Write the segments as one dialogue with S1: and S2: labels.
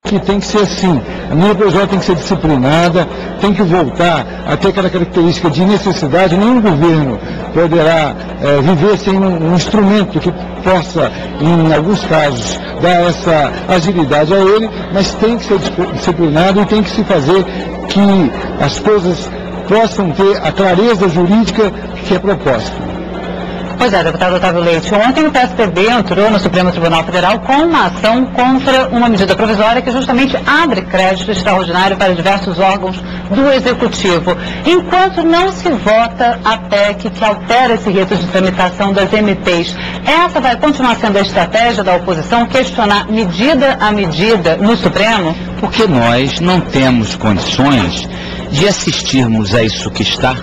S1: que tem que ser assim, a medida provisória tem que ser disciplinada, tem que voltar a ter aquela característica de necessidade. Nenhum governo poderá viver sem um instrumento que possa, em alguns casos, dar essa agilidade a ele, mas tem que ser disciplinado e tem que se fazer que as coisas possam ter a clareza jurídica que é proposta.
S2: Pois é, deputado Otávio Leite, ontem o PSDB entrou no Supremo Tribunal Federal com uma ação contra uma medida provisória que justamente abre crédito extraordinário para diversos órgãos do Executivo. Enquanto não se vota a PEC que altera esse rito de tramitação das MPs, essa vai continuar sendo a estratégia da oposição, questionar medida a medida no Supremo?
S3: Porque nós não temos condições de assistirmos a isso que está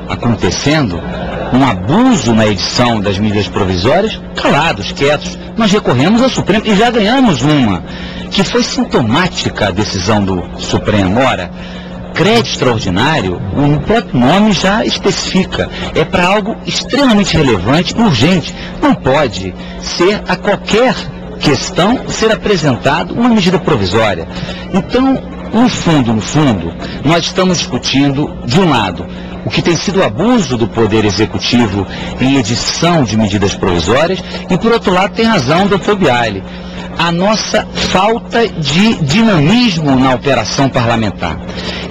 S3: acontecendo, um abuso na edição das medidas provisórias, calados, quietos. Nós recorremos ao Supremo e já ganhamos uma, que foi sintomática a decisão do Supremo. Ora, crédito extraordinário, o próprio nome já especifica, é para algo extremamente relevante, urgente. Não pode ser a qualquer questão ser apresentado uma medida provisória. Então, no fundo, nós estamos discutindo, de um lado, o que tem sido o abuso do Poder Executivo em edição de medidas provisórias, e por outro lado tem razão do Dr. Biali, a nossa falta de dinamismo na operação parlamentar.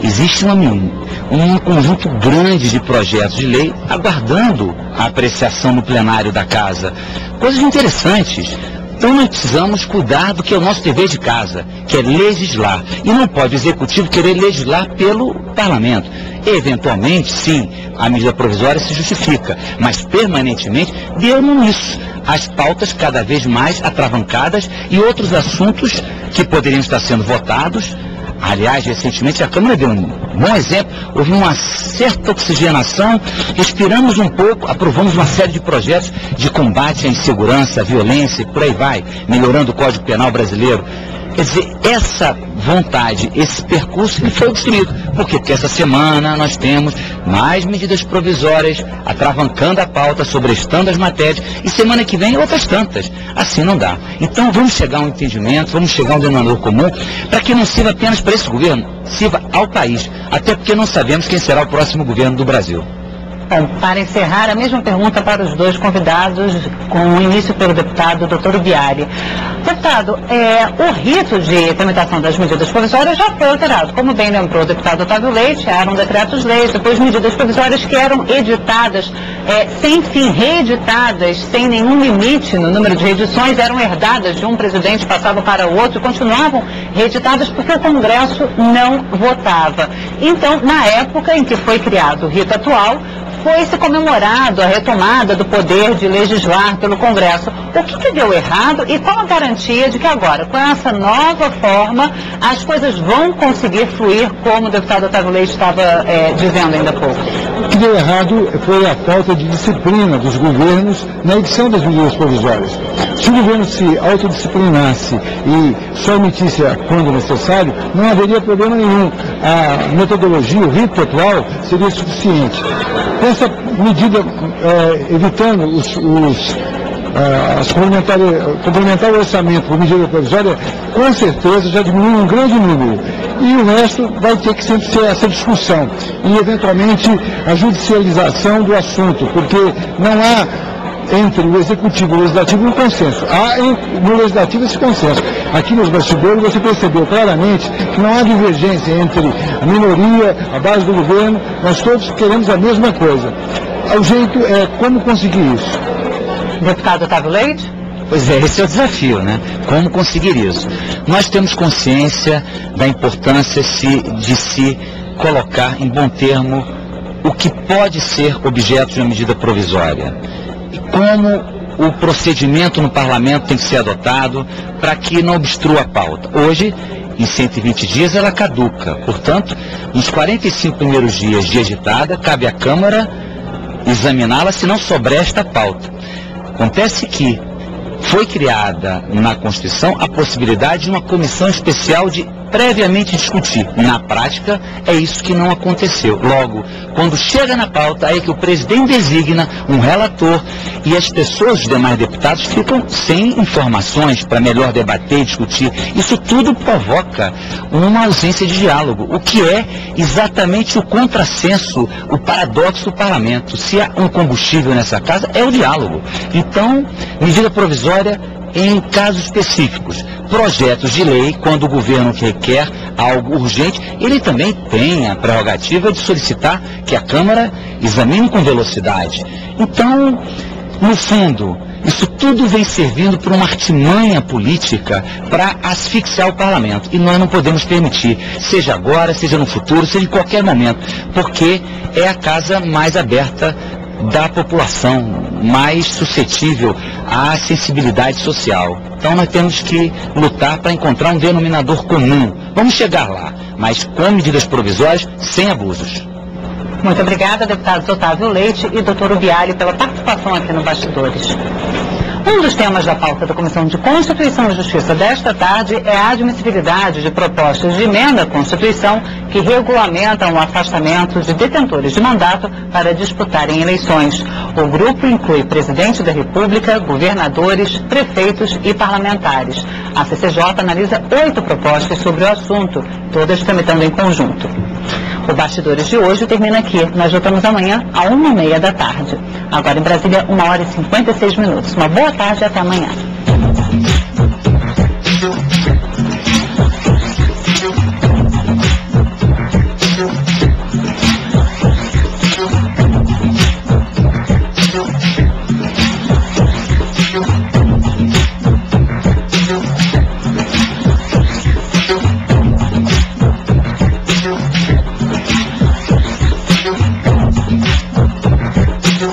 S3: Existe um conjunto grande de projetos de lei aguardando a apreciação no plenário da Casa. Coisas interessantes. Então nós precisamos cuidar do que é o nosso dever de casa, que é legislar. E não pode o Executivo querer legislar pelo Parlamento. Eventualmente, sim, a medida provisória se justifica, mas permanentemente deu nisso. As pautas cada vez mais atravancadas e outros assuntos que poderiam estar sendo votados. Aliás, recentemente a Câmara deu um bom exemplo, houve uma certa oxigenação, respiramos um pouco, aprovamos uma série de projetos de combate à insegurança, à violência e por aí vai, melhorando o Código Penal brasileiro. Quer dizer, essa vontade, esse percurso, ele foi destruído. Por quê? Porque essa semana nós temos mais medidas provisórias atravancando a pauta, sobrestando as matérias, e semana que vem outras tantas. Assim não dá. Então vamos chegar a um entendimento, vamos chegar a um denominador comum, para que não sirva apenas para esse governo, sirva ao país. Até porque não sabemos quem será o próximo governo do Brasil.
S2: Bom, para encerrar, a mesma pergunta para os dois convidados, com o início pelo deputado Dr. Biali. Deputado, o rito de tramitação das medidas provisórias já foi alterado. Como bem lembrou o deputado Otávio Leite, eram decretos-leis, depois medidas provisórias que eram editadas sem fim, reeditadas, sem nenhum limite no número de reedições, eram herdadas de um presidente, passavam para o outro, continuavam reeditadas porque o Congresso não votava. Então, na época em que foi criado o rito atual, foi-se comemorado a retomada do poder de legislar pelo Congresso. O que deu errado e qual a garantia de que agora, com essa nova forma, as coisas vão conseguir fluir, como o deputado Otávio Leite estava dizendo ainda há pouco?
S1: O que deu errado foi a falta de disciplina dos governos na edição das medidas provisórias. Se o governo se autodisciplinasse e só emitisse quando necessário, não haveria problema nenhum. A metodologia, o rito atual, seria suficiente. Essa medida, evitando complementar o orçamento por medida provisória, com certeza já diminui um grande número. E o resto vai ter que sempre ser essa discussão. E, eventualmente, a judicialização do assunto, porque não há entre o Executivo e o Legislativo um consenso. Há no Legislativo esse consenso. Aqui nos bastidores você percebeu claramente que não há divergência entre a minoria, a base do governo, nós todos queremos a mesma coisa. O jeito é como conseguir isso.
S2: Deputado Otávio Leite?
S3: Pois é, esse é o desafio, né? Como conseguir isso? Nós temos consciência da importância de se colocar em bom termo o que pode ser objeto de uma medida provisória. E como o procedimento no parlamento tem que ser adotado para que não obstrua a pauta. Hoje, em 120 dias, ela caduca. Portanto, nos 45 primeiros dias de editada, cabe à Câmara examiná-la se não sobresta a pauta. Acontece que foi criada na Constituição a possibilidade de uma comissão especial de previamente discutir. Na prática, é isso que não aconteceu. Logo, quando chega na pauta, aí que o presidente designa um relator e as pessoas, os demais deputados, ficam sem informações para melhor debater e discutir. Isso tudo provoca uma ausência de diálogo, o que é exatamente o contrassenso, o paradoxo do parlamento. Se há um combustível nessa casa, é o diálogo. Então, medida provisória em casos específicos. Projetos de lei, quando o governo requer algo urgente, ele também tem a prerrogativa de solicitar que a Câmara examine com velocidade. Então, no fundo, isso tudo vem servindo para uma artimanha política para asfixiar o parlamento. E nós não podemos permitir, seja agora, seja no futuro, seja em qualquer momento, porque é a casa mais aberta da população, mais suscetível à sensibilidade social. Então nós temos que lutar para encontrar um denominador comum. Vamos chegar lá, mas com medidas provisórias, sem abusos.
S2: Muito obrigada, deputados Otávio Leite e Dr. Ubiali, pela participação aqui no Bastidores. Um dos temas da pauta da Comissão de Constituição e Justiça desta tarde é a admissibilidade de propostas de emenda à Constituição que regulamentam o afastamento de detentores de mandato para disputarem eleições. O grupo inclui presidente da República, governadores, prefeitos e parlamentares. A CCJ analisa 8 propostas sobre o assunto, todas tramitando em conjunto. O Bastidores de hoje termina aqui. Nós voltamos amanhã, à 1h30 da tarde. Agora em Brasília, 1h56. Uma boa tarde e até amanhã.